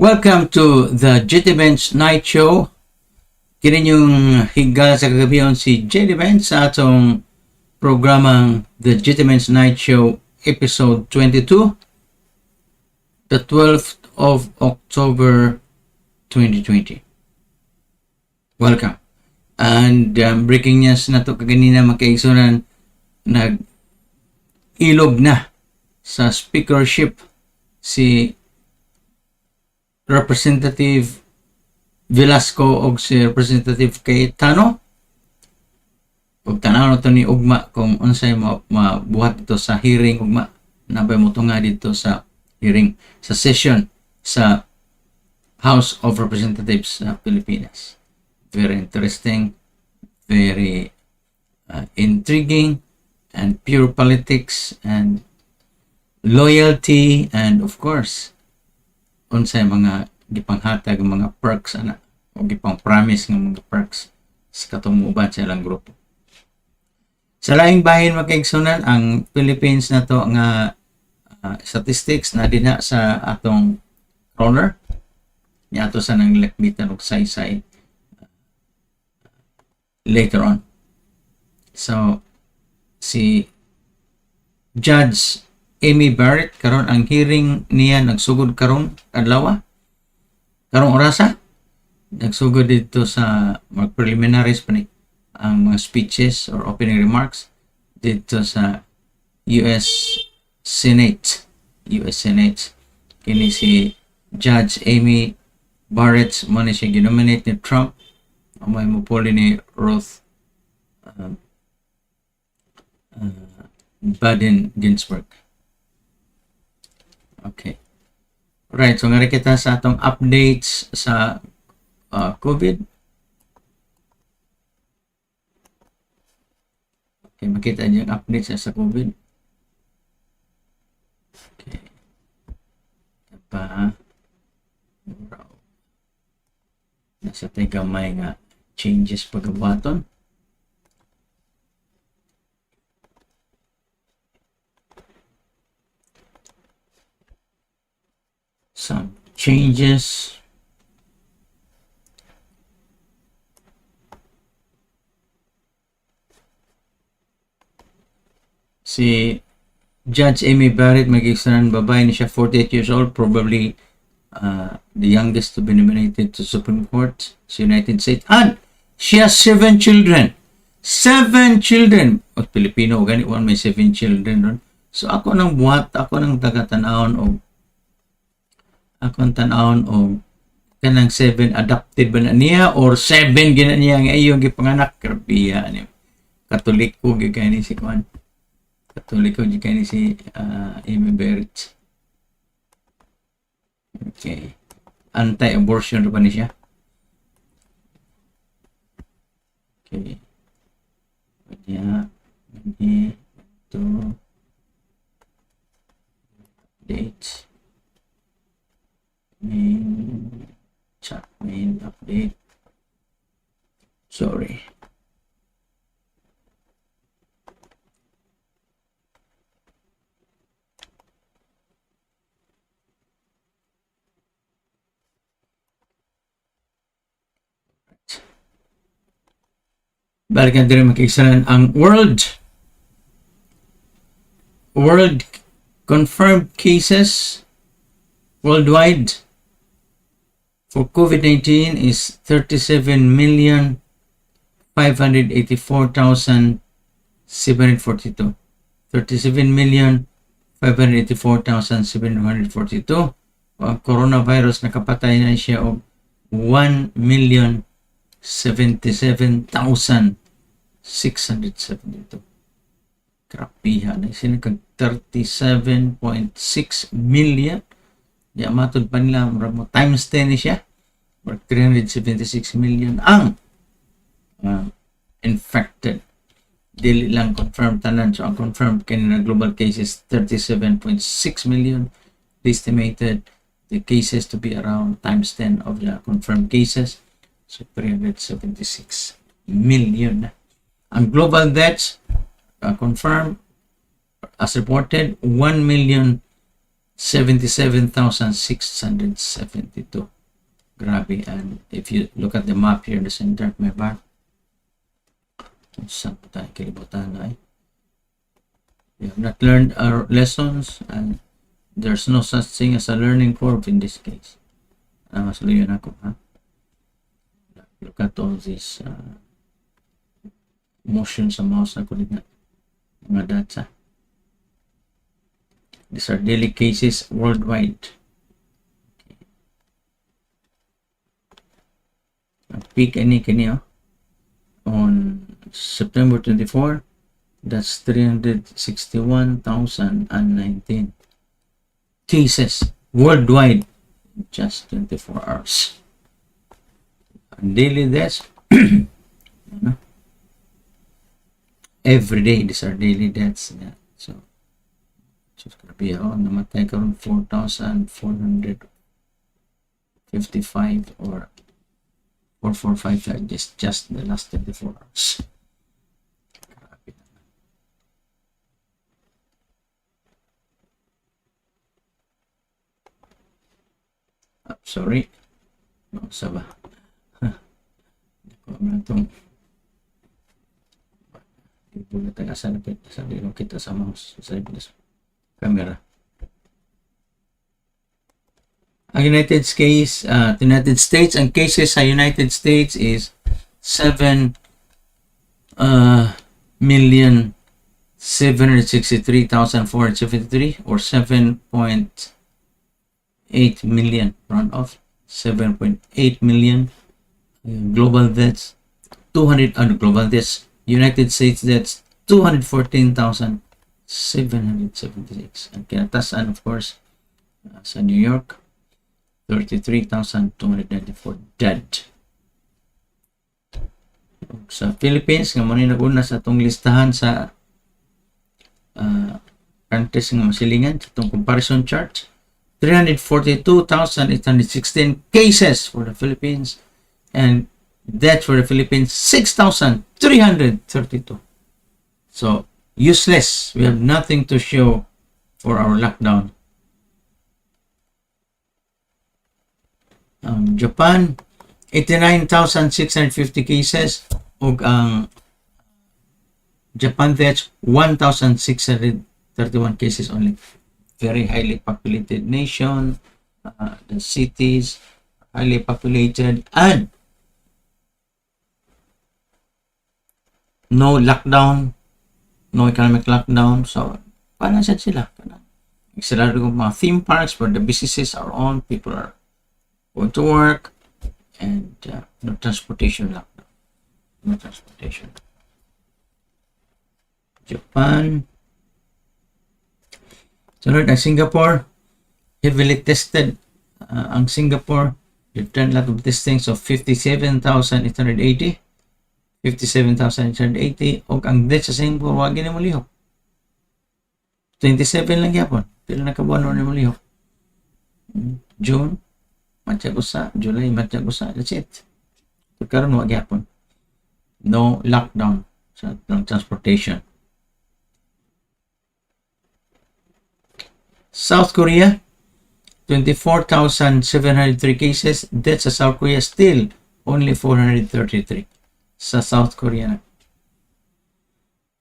Welcome to the Benz Nightshow. Kini yung higa sa kagabion si Benz sa atong programang The Benz Nightshow episode 22, the 12th of October 2020. Welcome. And breaking news na to kaganina magkaigsunan, nag-ilog na sa speakership si Representative Velasco o si Representative Cayetano. Pag tanaw na ito ni Ugma kung unsay mabuhat ito sa hearing Ugma, nabay mo ito nga dito sa hearing, sa session sa House of Representatives sa Pilipinas. Very interesting, very intriguing, and pure politics and loyalty, and of course unsay mga gipanghatag mga perks ana o gipang promise ng mga perks sa katumuban sa ilang grupo. Sa laing bahin makaigsunan ang Philippines na to nga statistics na dinha sa atong crawler ni ato sa nang lakbitan og saysay later on. So si Judge Amy Barrett karon ang hearing niya nagsugod karong adlaw, karong orasa nagsugod dito sa mga preliminaries pa ni ang mga speeches or opening remarks dito sa US Senate. Kini si Judge Amy Barrett mo na siya ginominate ni Trump o may mupuli ni Ruth Baden Ginsburg. Okay. Right, so ngari kita sa atong updates sa COVID. Okay, makita niyo yung updates sa COVID. Okay. Nasa tayo gamay nga changes pagkabaton. Some changes. Si Judge Amy Barrett, mag-extend babae ni siya, 48 years old, probably the youngest to be nominated to Supreme Court sa United States. And she has 7 children. 7 children! O Pilipino, gani, may 7 children ron. So ako nang buhat, ako nang taga-tanahon o akong tanawon o kanang 7 adopted ba na niya or 7 gina niya nga iyong gipanganak. Karbiya niya. Katoliko gigani si Juan. Katoliko gigani si Amy Barrett. Okay. Anti-abortion ba ni siya? Okay. Kaya ito dates. Main update. Sorry. Balikan din makikisalanan ang world confirmed cases worldwide for COVID-19 is 37,584,742. 37,584,742. Ang coronavirus nakapatay na siya og 1,077,672. Krapiha na siya nagkag 37.6 million. Di matod pa nila times 10 ni siya. 376 million ang infected. Dili lang confirmed tanan. So ang confirmed kanina global cases 37.6 million. Estimated the cases to be around times 10 of the confirmed cases. So 376 million. Ang global deaths confirmed as reported 77,672. Grabe. And if you look at the map here, the center of my bar, saan po tayo kalibutan na eh. We have not learned our lessons, and there's no such thing as a learning curve in this case. Mas luyon ako, ha? Look at all these motion sa mouse na kulit nga. Mga data. These are daily cases worldwide. Peak any oh, on September 24, that's 361,019 cases worldwide in just 24 hours. Daily deaths, every day these are daily deaths. Yeah. So just gonna be namatay karon 4,455 or 4,455 just the last 24 hours. Sorry. No, saba. Itong ibulat ang asan sa dito kita sa mouse sa camera. Ang United States, ang cases sa United States is 7,763,473 or 7.8 million, round off 7.8 million. Global deaths, global deaths, United States deaths, 214,776. And kinatasan, of course, sa New York, 33,294 dead. Sa Philippines, nga muna nag-una sa itong listahan sa countries nga masilingan, sa itong comparison chart, 342,816 cases for the Philippines, and deaths for the Philippines, 6,332. So, useless. We have nothing to show for our lockdown. Japan, 89,650 cases. Ug ang Japan deaths, 1,631 cases only. Very highly populated nation. The cities are highly populated, and no lockdown, no economic lockdown. So, paano sila? Sila rin mga theme parks where the businesses are on, people are going to work, and no transportation lockdown. No transportation. Japan. Sunod ang Singapore, heavily tested. Ang Singapore, you've done a lot of testing, so 57,880. 57,880. O ang death sa Singapore, wag na mo lihok. 27 lang yapon. Pila na kabuan na mo lihok. June, matyak usa. July, matyak usa. That's it. Karon wag yapon. No lockdown sa transportation. South Korea, 24,703 cases. Deaths sa South Korea still only 433. Sa South Korea na.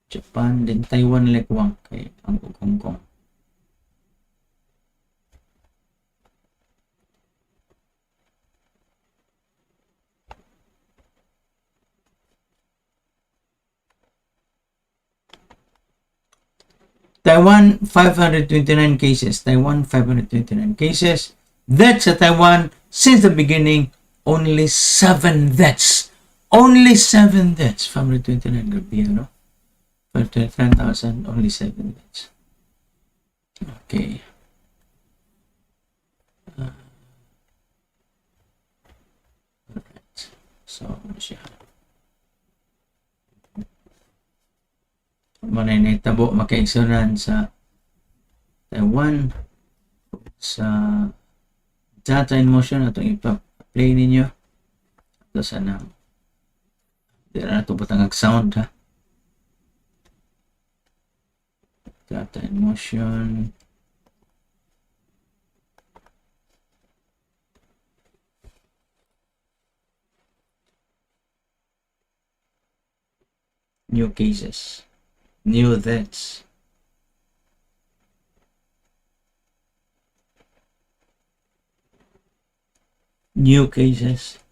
Japan, din Taiwan lekwang kay ang Hong Kong. Taiwan, 529 cases. Taiwan, 529 cases. Deaths sa Taiwan, since the beginning, only 7 deaths. Only 7 deaths. 529, grabe, no? 529,000, only 7 deaths. Okay. Alright. So, ano siya? Manay na itabo makaigsunan sa Taiwan sa data in motion atong ipa-play ninyo. Ito sana dira na ito batang sound, ha. Data in motion. New cases. New deaths. New cases.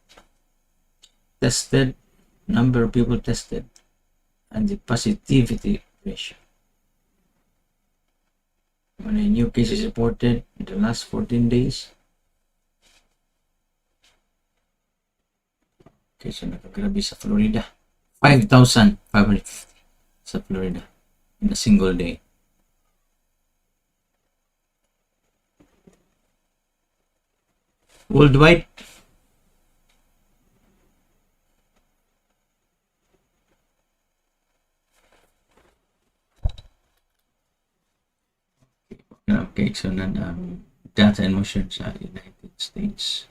Tested. Number of people tested. And the positivity ratio. When a new case is reported in the last 14 days. Okay, so nakagrabe sa Florida. 5,550 sa Florida in a single day. Worldwide, okay, so data and motion sa United States.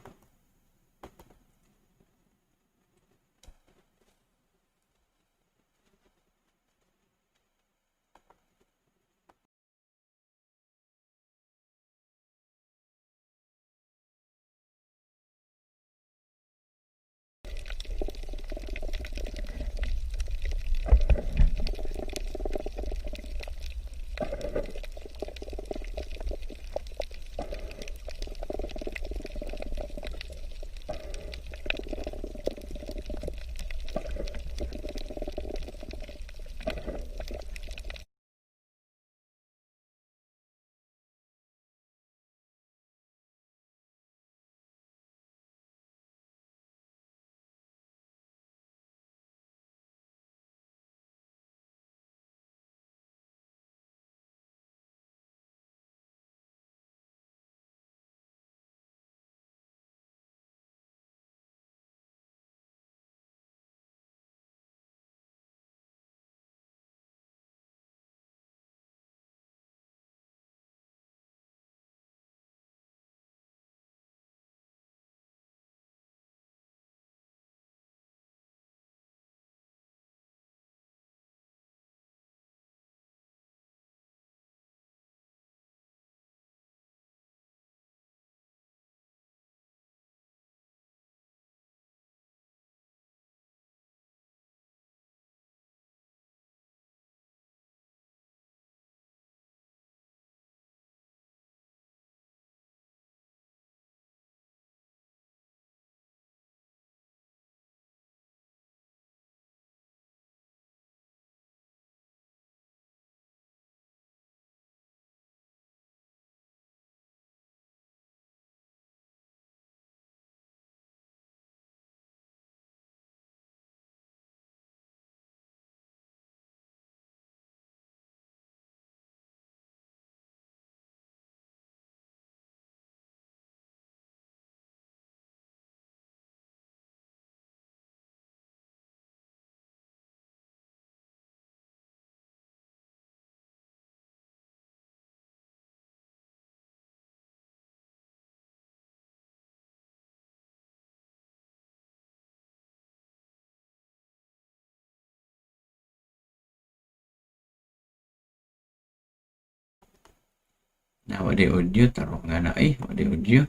Na wala audio, taro nga na wala audio.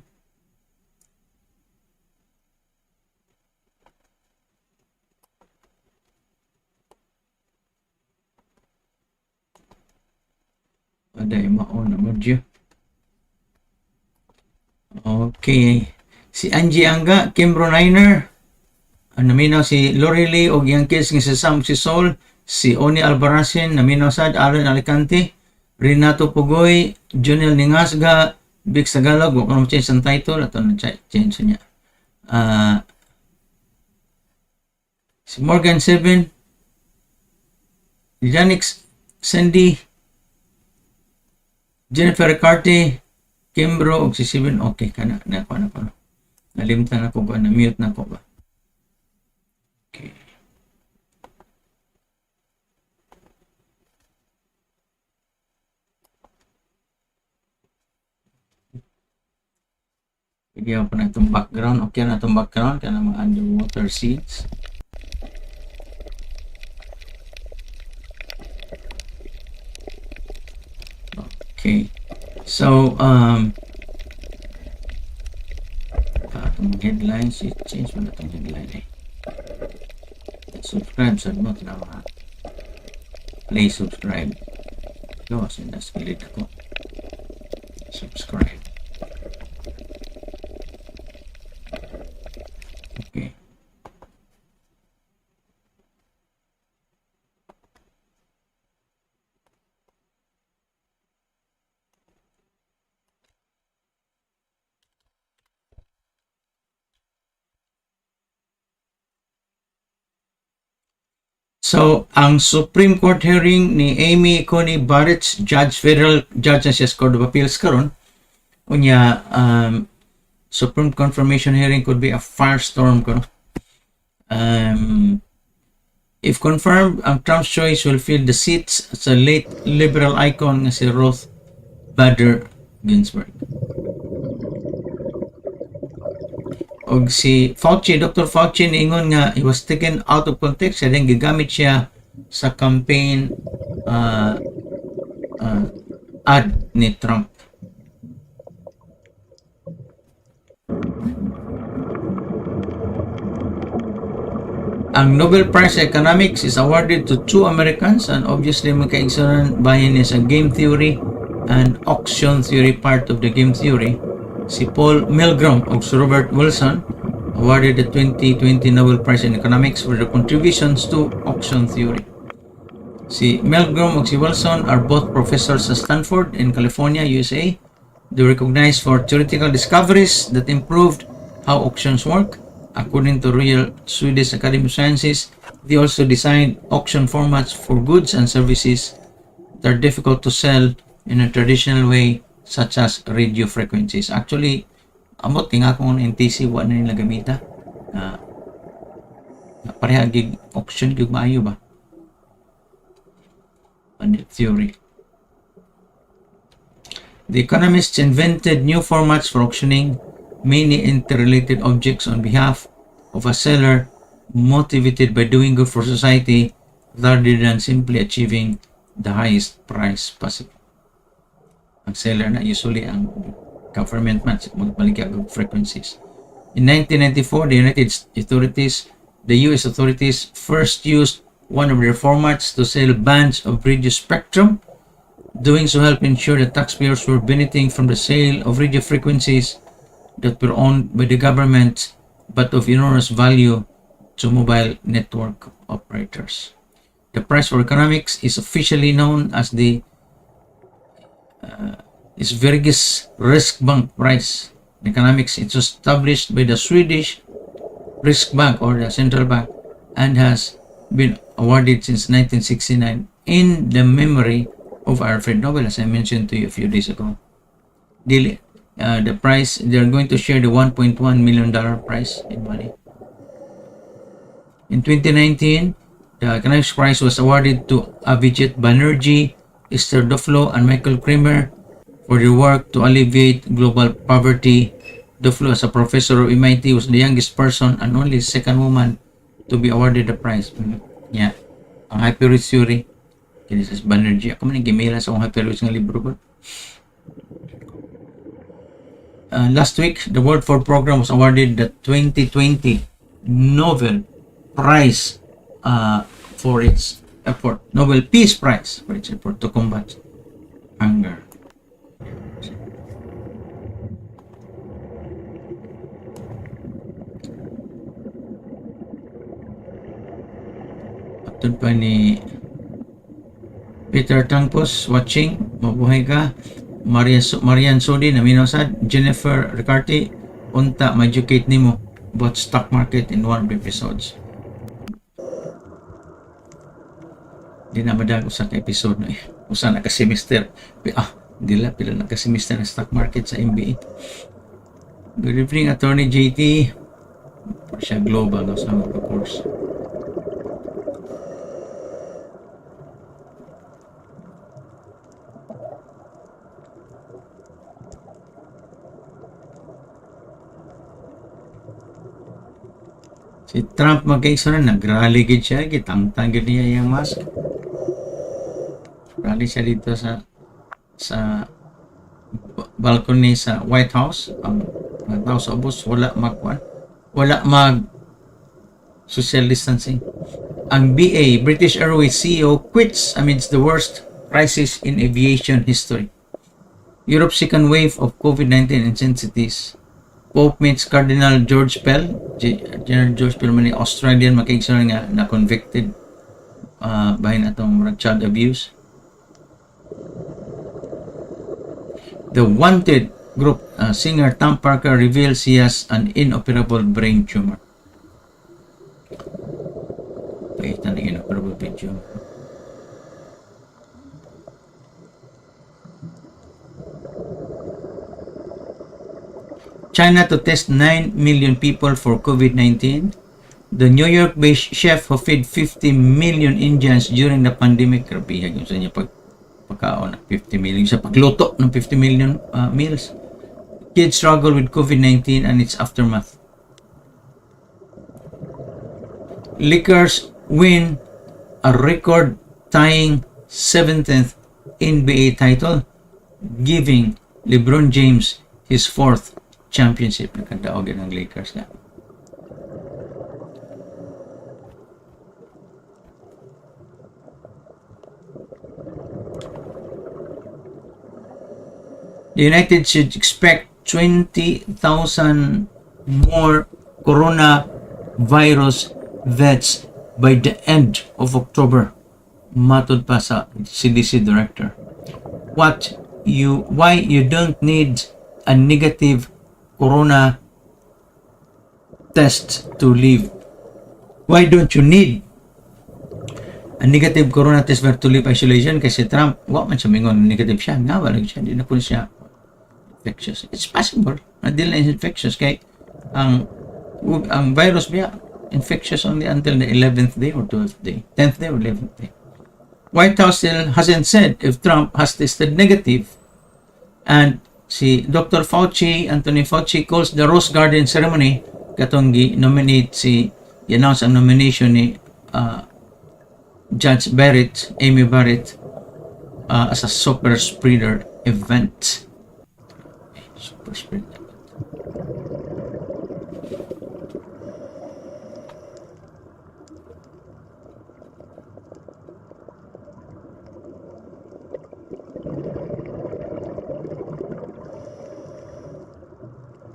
Wala maon na audio. Okay. Si Angie Anga, Kimbro Niner. Naminaw si Lorelei og iyang kids nga si Sam si Sol, si Oni Albarracin, naminaw sad Alan Alicante, Renato Pugoy, Junel Ningasga, Big Tagalog, wa kanang change ang title ato na change niya. Si Morgan 7, Janix Sandy, Jennifer Carte, Kimbro og si 7, okay kana na ko. Nalimtan ako ba, na-mute na ko ba? Okay. Bigyan ko na itong background. Okay na itong background. Kaya na mga underwater seeds. Okay. So, itong headlines, change mo na itong headline subscribe sa not na mga Please subscribe. Yo, sinaskilit ako. Subscribe. Okay. So, ang Supreme Court hearing ni Amy Coney Barrett, federal judge na siya sa Court of Appeals karon, unya Supreme confirmation hearing could be a firestorm karon. If confirmed, ang Trump's choice will fill the seats sa late liberal icon nga si Ruth Bader Ginsburg. Og si Fauci, Dr. Fauci niingon nga he was taken out of context, siya din gigamit siya sa campaign ad ni Trump. Ang Nobel Prize in Economics is awarded to two Americans, and obviously magkaigsunan bahin niya sa game theory and auction theory part of the game theory. Si Paul Milgram o si Robert Wilson awarded the 2020 Nobel Prize in Economics for their contributions to auction theory. Si Milgram o si Wilson are both professors sa Stanford in California, USA. They were recognized for theoretical discoveries that improved how auctions work. According to Royal Swedish Academy of Sciences, they also designed auction formats for goods and services that are difficult to sell in a traditional way, such as radio frequencies. Actually, amot nga akong NTC wa na nila gamita. Pareha gig auction gig maayo ba? Theory. The economists invented new formats for auctioning many interrelated objects on behalf of a seller motivated by doing good for society rather than simply achieving the highest price possible. Ang seller na usually ang government man magbaligya og frequencies. In 1994, the US authorities first used one of their formats to sell bands of radio spectrum. Doing so helped ensure that taxpayers were benefiting from the sale of radio frequencies that were owned by the government but of enormous value to mobile network operators. The price for economics is officially known as the Sveriges Riksbank price. In economics, it was established by the Swedish Riksbank or the central bank and has been awarded since 1969 in the memory of Alfred Nobel, as I mentioned to you a few days ago. The price, they're going to share the $1.1 million prize in money. In 2019, the economics prize was awarded to Avijit Banerjee, Esther Duflo, and Michael Kramer for their work to alleviate global poverty. Duflo, as a professor of MIT, was the youngest person and only second woman to be awarded the prize. Yeah. Ang hyperreach theory, this is Banerjee. Ako man yung gimila sa akong hyperreach ng libro ko. Last week, the World Food Program was awarded the 2020 Nobel Prize for its effort, Nobel Peace Prize for its effort to combat hunger. Atun pa ni Peter Tangpos watching, mabuhay ka. Marian Sodi na minusad, Jennifer Ricarte, unta ma-educate nimo about stock market in one of the episodes. Di na madag usa ka episode na usa na ka semester. Dila pila na ka semester ng stock market sa MBA. Good evening, Attorney JT. Siya global no sa mga course. Si Trump magkaigsunan, nag-rally gid siya, gitangtang gid niya yung mask. Rally siya dito sa balcony sa White House. Ang tao sa ubos, wala mag social distancing. Ang BA, British Airways CEO, quits amidst the worst crisis in aviation history. Europe's second wave of COVID-19 intensities. Pope meets Cardinal George Pell. General George Pell man Australian makikisar nga na convicted bahin atong child abuse. The Wanted group singer Tom Parker reveals he has an inoperable brain tumor. Pakita na inoperable brain tumor. China to test 9 million people for COVID-19. The New York-based chef who fed 50 million Indians during the pandemic. Grabe yung sa niya pagkaon ng 50 million. Sa pagluto ng 50 million meals. Kids struggle with COVID-19 and its aftermath. Lakers win a record-tying 17th NBA title, giving LeBron James his 4th championship. Nakadaog ng Lakers na. The United should expect 20,000 more coronavirus deaths by the end of October. Matod pa sa CDC director. Why you don't need a negative corona test to live? Why don't you need a negative corona test to live isolation? Kasi Trump, man siya mingon negative siya. Nga, wala siya. Hindi na po siya infectious. It's possible na di na infectious kay ang virus niya infectious only until the 11th day or 12th day, 10th day or 11th day. White House still hasn't said if Trump has tested negative, and si Dr. Fauci, Anthony Fauci, calls the Rose Garden ceremony katong gi-nominate i-announce ang nomination ni Judge Barrett, Amy Barrett, as a super spreader event. Super spreader event.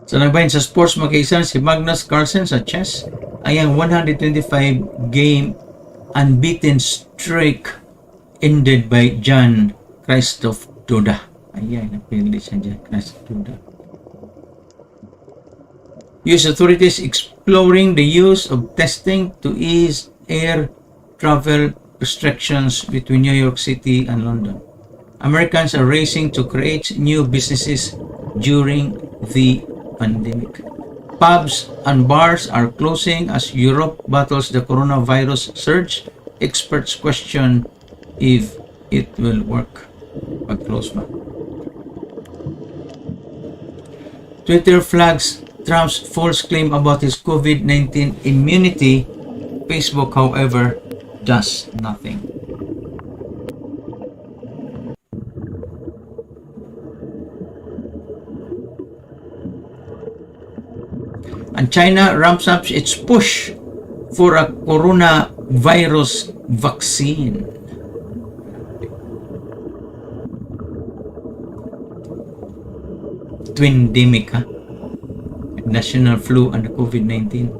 Sa nagbahin sa sports magkaisan si Magnus Carlsen sa chess ay ang 125 game unbeaten streak ended by Jan Krzysztof Duda. Ayan, napili siya Jan Krzysztof Duda. US authorities exploring the use of testing to ease air travel restrictions between New York City and London. Americans are racing to create new businesses during the pandemic. Pubs and bars are closing as Europe battles the coronavirus surge. Experts question if it will work. Pag-close ba? Twitter flags Trump's false claim about his COVID-19 immunity. Facebook, however, does nothing. And China ramps up its push for a coronavirus vaccine. Twindemic, ha? National flu and the COVID-19.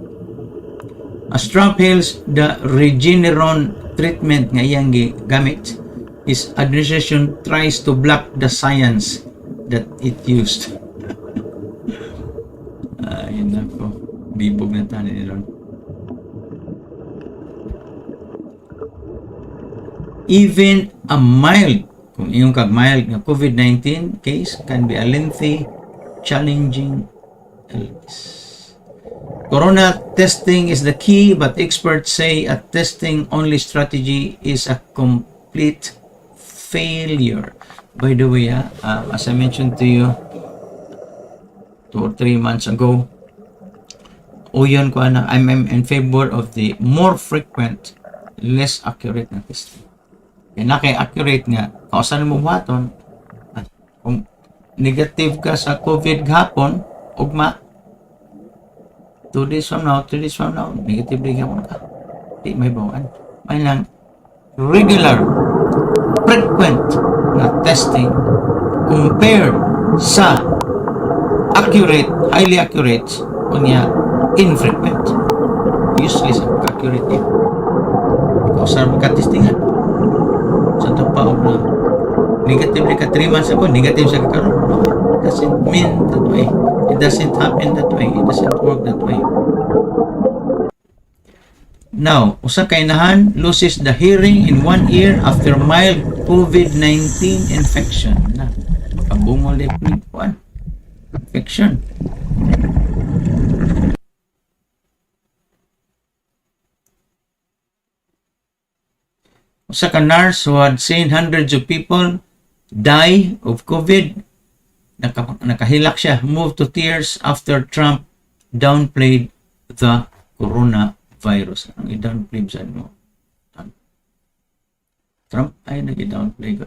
As Trump hails the Regeneron treatment nga iyang gamit, his administration tries to block the science that it used. Ayun na po. Bibog na tayo ni Lord. Even a mild, kung iyong mild na COVID-19 case can be a lengthy, challenging illness. Corona testing is the key, but experts say a testing-only strategy is a complete failure. By the way, as I mentioned to you 2 or 3 months ago, I'm in favor of the more frequent, less accurate na testing. Kaya accurate nga, kausan mo buhaton, at kung negative ka sa COVID gahapon, ugma, 2 days from now, 3 days from now, negative din ka. Di may bawaan. ng regular, frequent na testing compared sa highly accurate o niya infrequent. Useless ang accurate niya. Ikaw sa magka-testingan. Sa tapaog na negatively ka 3 months ago, negative sa kakaroon. No, it doesn't mean that way. It doesn't happen that way. It doesn't work that way. Now, usa kay inahan loses the hearing in 1 year after mild COVID-19 infection. Na, kabungol liquid infection. Usa ka nurse who had seen hundreds of people die of COVID, nakahilak siya, moved to tears after Trump downplayed the coronavirus. Ang i-downplay sa mo? Trump ay nag-downplay ko.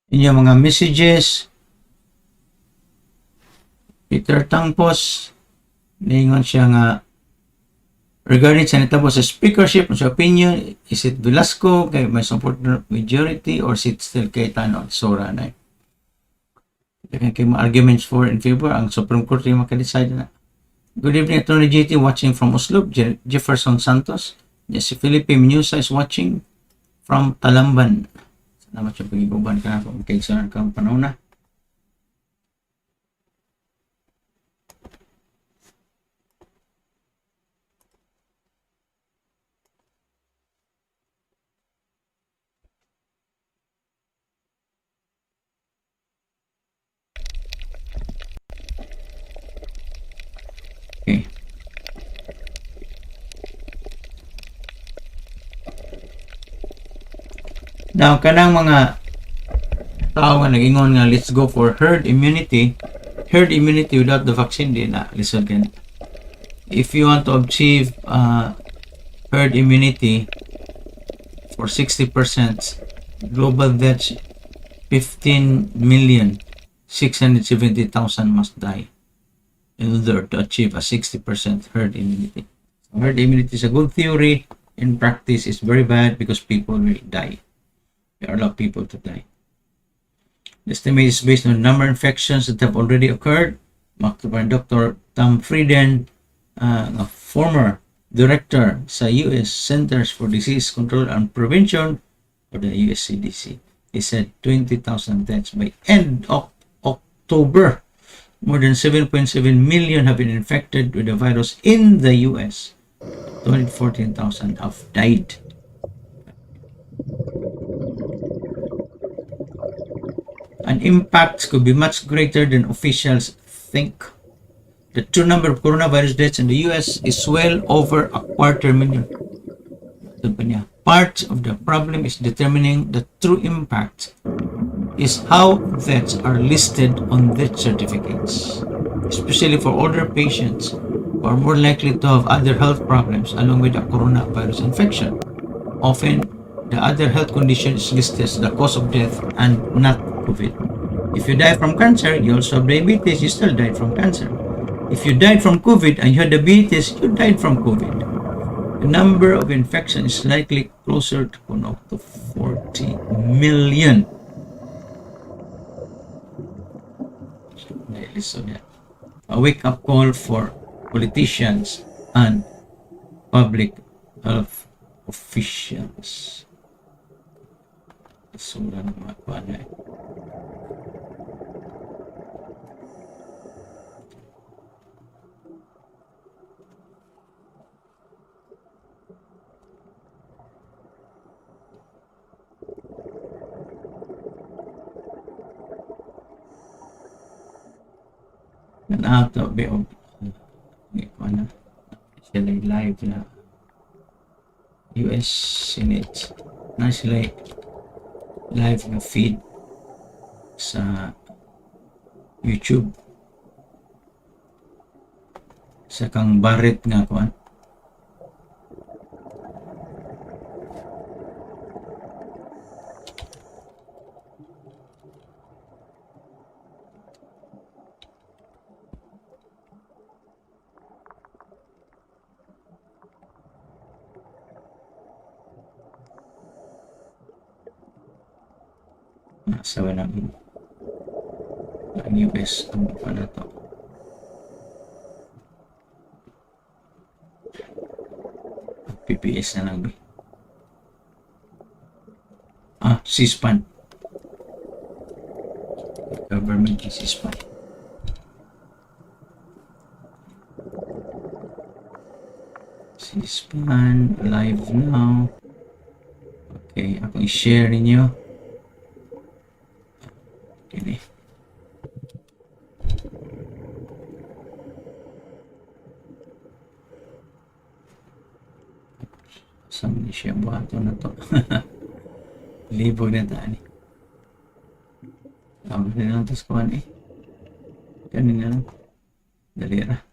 Inyong mga messages, Peter Tangpos, ningon siya nga regarding sa nitabo sa speakership, sa opinion, is it Velasco kay may support majority or is it still Cayetano? Sora na. Kay mga arguments for and favor, ang Supreme Court yung makadecide na. Good evening, Attorney JT, watching from Oslo. Jefferson Santos. Yes, si Felipe Menusa is watching from Talamban. Salamat sa pag-ibuban ka na kung kaisaran kang panahon na. Okay. Now, kanang mga tao nga nag-ingon nga let's go for herd immunity without the vaccine din na listen kan. If you want to achieve herd immunity for 60%, global deaths 15,670,000 must die in order to achieve a 60% herd immunity. So herd immunity is a good theory. In practice, it's very bad because people will die. There are a lot of people to die. The estimate is based on the number of infections that have already occurred. Dr. Tom Frieden, a former director sa U.S. Centers for Disease Control and Prevention, or the US CDC, he said 20,000 deaths by end of October. More than 7.7 million have been infected with the virus in the US. 214,000 have died. And impacts could be much greater than officials think. The true number of coronavirus deaths in the US is well over 250,000. Part of the problem is determining the true impact is how deaths are listed on death certificates, especially for older patients who are more likely to have other health problems along with a coronavirus infection. Often, the other health condition is listed as the cause of death and not COVID. If you die from cancer, you also have diabetes, you still died from cancer. If you died from COVID and you had diabetes, you died from COVID. The number of infections is likely closer to 40 million. A wake-up call for politicians and public health officials. Sura ng mga kuwanay. Ato be Ano, sila live na US Senate na sila live na feed sa YouTube sa kang Barrett nga kuan. Sabi ng US ang ano to. PPS na lang. C-SPAN. Government C-SPAN. C-SPAN live now. Okay, ako i-share ninyo. Ini. Saan ni siya buhato na to? Libog na tani. Tama na lang tas kuhan eh. Ganun na lang. Dalira.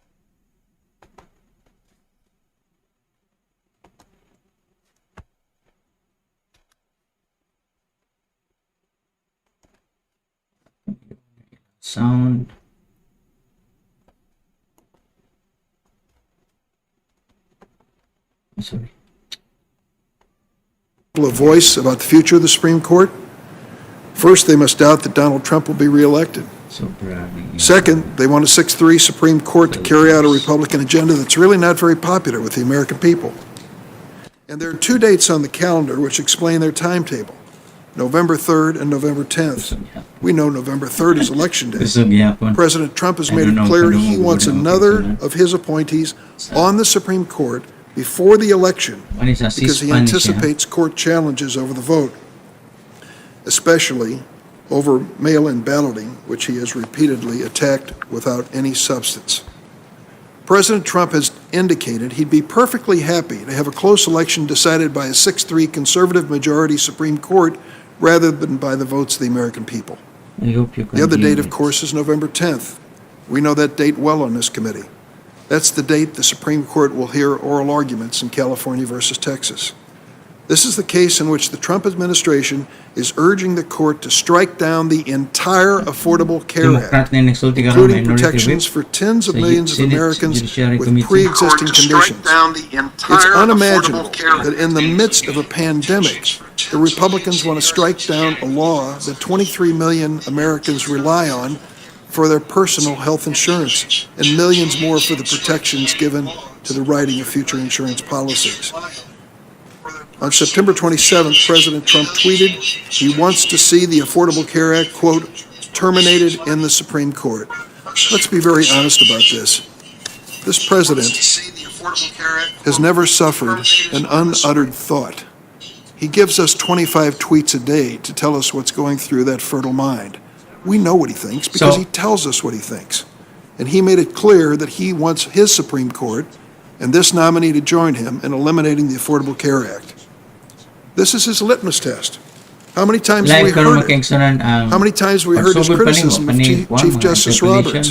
Sound. Sorry. A voice about the future of the Supreme Court. First, they must doubt that Donald Trump will be reelected. Second, they want a 6-3 Supreme Court to carry out a Republican agenda that's really not very popular with the American people. And there are 2 dates on the calendar which explain their timetable. November 3rd and November 10th. We know November 3rd is Election Day. President Trump has made it clear he wants another of his appointees on the Supreme Court before the election because he anticipates court challenges over the vote, especially over mail-in balloting, which he has repeatedly attacked without any substance. President Trump has indicated he'd be perfectly happy to have a close election decided by a 6-3 conservative majority Supreme Court rather than by the votes of the American people. The other date, of course, is November 10th. We know that date well on this committee. That's the date the Supreme Court will hear oral arguments in California versus Texas. This is the case in which the Trump administration is urging the court to strike down the entire Affordable Care Act, including protections for tens of millions of Americans with pre-existing conditions. It's unimaginable that in the midst of a pandemic, the Republicans want to strike down a law that 23 million Americans rely on for their personal health insurance, and millions more for the protections given to the writing of future insurance policies. On September 27th, President Trump tweeted he wants to see the Affordable Care Act, quote, terminated in the Supreme Court. Let's be very honest about this. This president has never suffered an unuttered thought. He gives us 25 tweets a day to tell us what's going through that fertile mind. We know what he thinks because he tells us what he thinks. And he made it clear that he wants his Supreme Court and this nominee to join him in eliminating the Affordable Care Act. This is his litmus test. How many times have we heard it? How many times have we heard his criticism of Chief Justice Roberts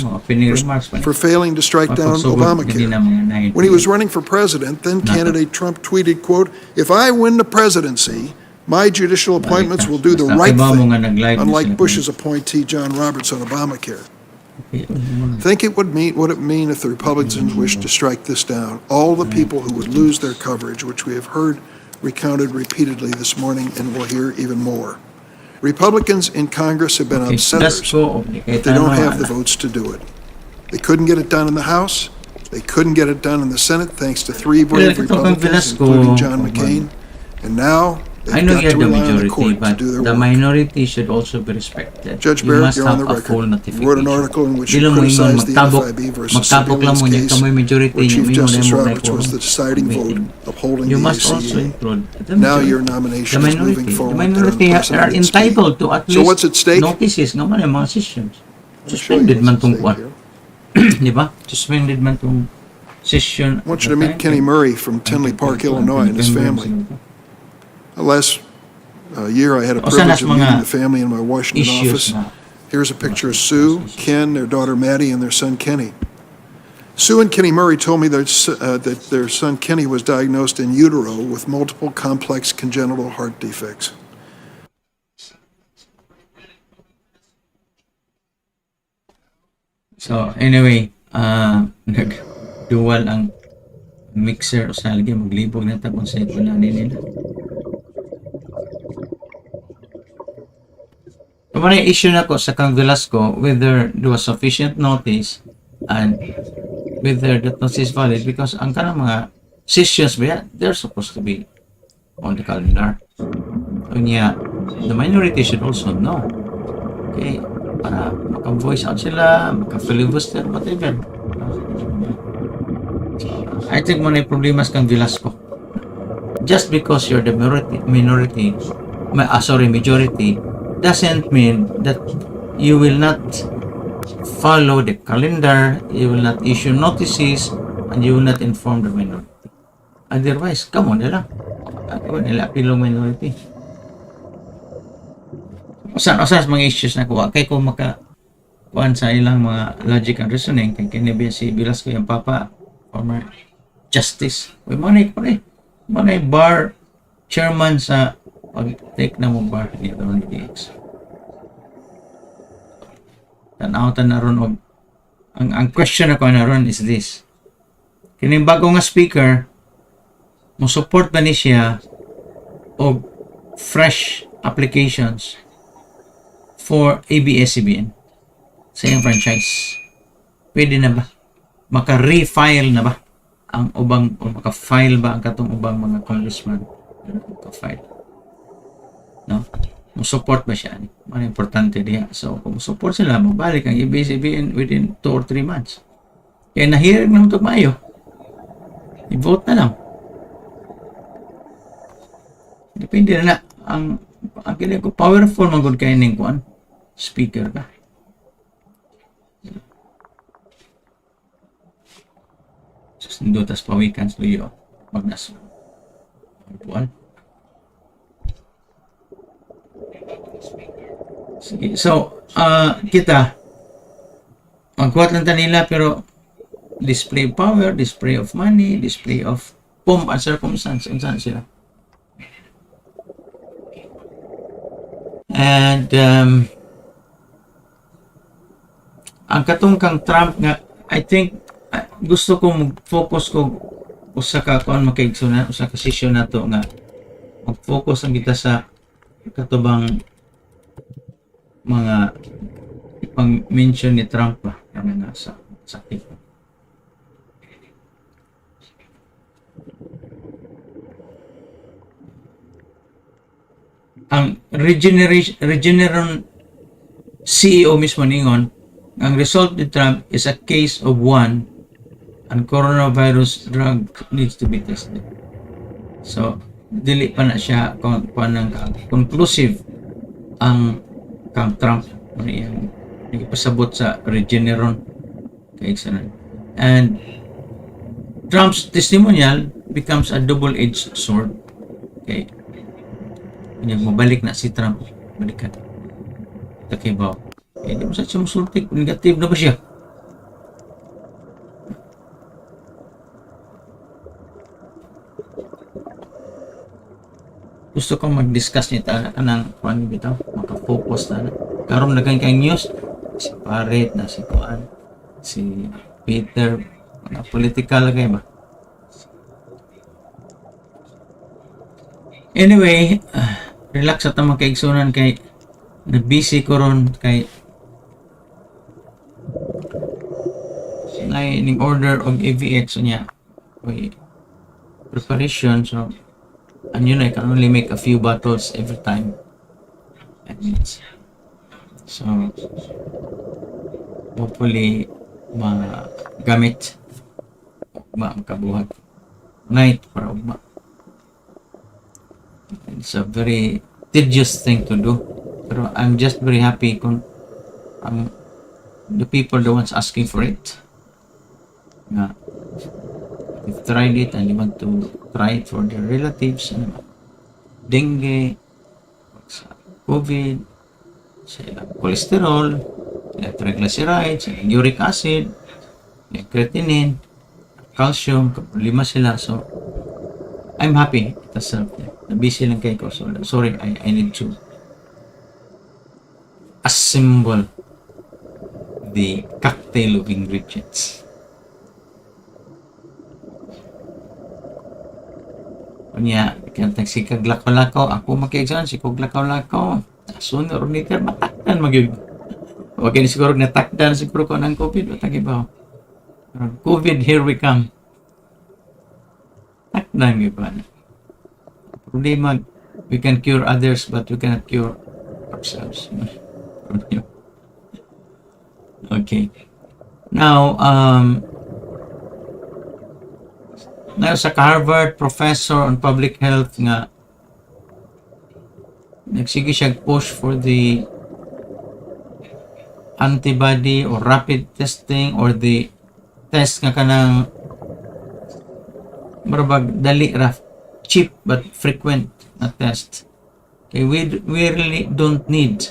for failing to strike down Obamacare? When he was running for president, then candidate Trump tweeted, quote, "If I win the presidency, my judicial appointments will do the right thing," unlike Bush's appointee John Roberts on Obamacare. Think it would mean what it mean if the Republicans wished to strike this down. All the people who would lose their coverage, which we have heard recounted repeatedly this morning and will hear even more. Republicans in Congress have been upsetters, but they don't have the votes to do it. They couldn't get it done in the House. They couldn't get it done in the Senate thanks to 3 brave Republicans, including John McCain. And now I know you're the majority, but the minority should also be respected. Judge You Barrett, must you're on have the a full record. You wrote an notification. article in which you Dili mo ingon criticized the magtabok, NFIB versus magtabok lang civilians mo niya, case, kamoy majority where niya, Chief mingon Justice mo Roberts was the deciding vote upholding You the must also ACA. include the Now majority. your The nomination is moving minority. The forward. minority during are President Speak. entitled to at So what's at least stake? notices nga man yung mga sessions. I'll show you Suspended man what's at tong stake kuwan. here. Di ba? Suspended man tong session. I want you to meet Kenny Murray from Tinley Park, Illinois, and his family. Last year, I had a O saan privilege of mga meeting the family in my Washington issues office. na Here's a picture of Sue, Ken, their daughter Maddie, and their son Kenny. Sue and Kenny Murray told me that their son Kenny was diagnosed in utero with multiple complex congenital heart defects. So anyway, nag-dual ang mixer o salgi, maglibog na ta kung sa ito na nila. Yung issue na ko sa Kang Velasco, whether there was sufficient notice and whether that notice is valid, because ang kanang mga sessions ba yan, they're supposed to be on the calendar. So niya, the minority should also know. Okay, para maka-voice out sila, maka-filibuster, whatever. I think muna yung problema sa Kang Velasco. Just because you're the majority, doesn't mean that you will not follow the calendar, you will not issue notices, and you will not inform the minority. Otherwise, come on nila. Ako nila apilong minority. Usan mga issues na kuha. Kaya kung kuhan sa ilang mga logic and reasoning, kaya kinibya si Velasco yung papa, former justice. Uy, manay bar chairman sa pag-take na mong bar ni Ron DX. Tanaw-tan na ron og ang question ako na ron is this. Kining bago nga speaker mo support ba ni siya og fresh applications for ABS-CBN sa iyang franchise? Pwede na ba? Maka-refile na ba ang ubang o maka-file ba ang katong ubang mga congressman? Maka-file. No? Mo-support ba siya? Ano importante diya? So, kung support sila, magbalik ang ABS-CBN within 2 or 3 months. Kaya nahirig naman ito maayo. I-vote na lang. Depende na ang kinig ko, powerful magod kayo ng kuan. Speaker ka. Susundutas pawikan sa luyo. Magnas. Kuan. Sige. So, kita magkuhat lang nila pero display power, display of money, display of pomp and circumstance. Saan sila? And ang katong kang Trump nga, I think gusto ko mag-focus ko usa ka kuan makaigsunan, usa ka session nato nga mag-focus ang kita sa katubang mga ipang-mention ni Trump ba kami nasa sakit. Ang Regeneron CEO mismo ningon, ang result ni Trump is a case of one and coronavirus drug needs to be tested. So, dili pa na siya kung conclusive ang kang Trump ano yung nagpasabot sa Regeneron kaigsanan. And Trump's testimonial becomes a double-edged sword. Okay. Kanya mabalik na si Trump, balikan. Takibaw. Eh, di mo sa siya musultik, negative na ba siya? Gusto kong mag-discuss nito kanang kuan bitaw, maka-focus na. Karon nagan kay news, si Paret na si kuan, si Peter, mga political kay ba. Anyway, relax at ang kaigsunan kay na busy ko ron kay ning order of AVX niya. Okay. Preparation, so and you know, I can only make a few bottles every time. So, hopefully, magamit makabuhat night para ugma. It's a very tedious thing to do. Pero I'm just very happy kung the people the ones asking for it. Nga, they've tried it and they want to try it for their relatives. Ano ba? Dengue, sa COVID, sa ilang cholesterol, sa ilang triglycerides, sa ilang uric acid, yung creatinine, calcium, problema sila. So, I'm happy. Tapos, busy lang kayo ko. So, sorry, I need to assemble the cocktail of ingredients. Kunya, kaya si kaglakaw-lakaw, ako makiexam, si kaglakaw-lakaw. Sunod or niter, matakdan magyug. Huwag ni siguro natakdan siguro ko ng COVID. O tagi ba? COVID, here we come. Takdan gyud ba? Problema, we can cure others but we cannot cure ourselves. Okay. Now, sa Harvard professor on public health nga nagsige siya push for the antibody or rapid testing or the test nga kanang marabag dali ra, cheap but frequent na test. Okay, we really don't need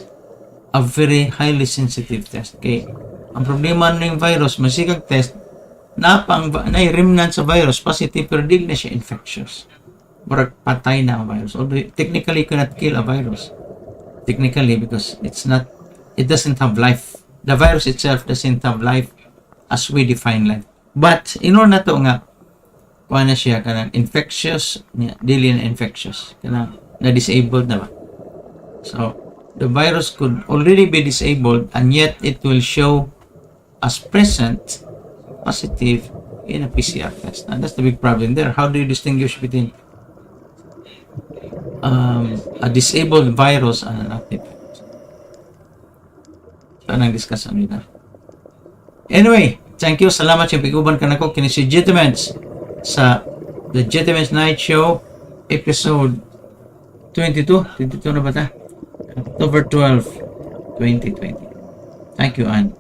a very highly sensitive test. Okay, ang problema ng virus, masikag test, na remnant sa virus, positive, pero di na siya infectious. Murag patay na ang virus. Although, technically, you cannot kill a virus. Technically, because it doesn't have life. The virus itself doesn't have life as we define life. But, in order na to nga, kuha na siya, kanang infectious, dili na infectious. Kanang, na-disabled na ba? So, the virus could already be disabled and yet it will show as present positive in a PCR test. And that's the big problem there. How do you distinguish between a disabled virus and an active virus? So, nang-discuss kami na. Anyway, thank you. Salamat sa pag-uban ka na ko. Kini si Gentlemen's sa The Gentlemen's Night Show episode 22. 22 na ba ta? October 12, 2020. Thank you and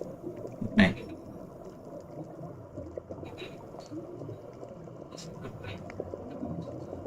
good night.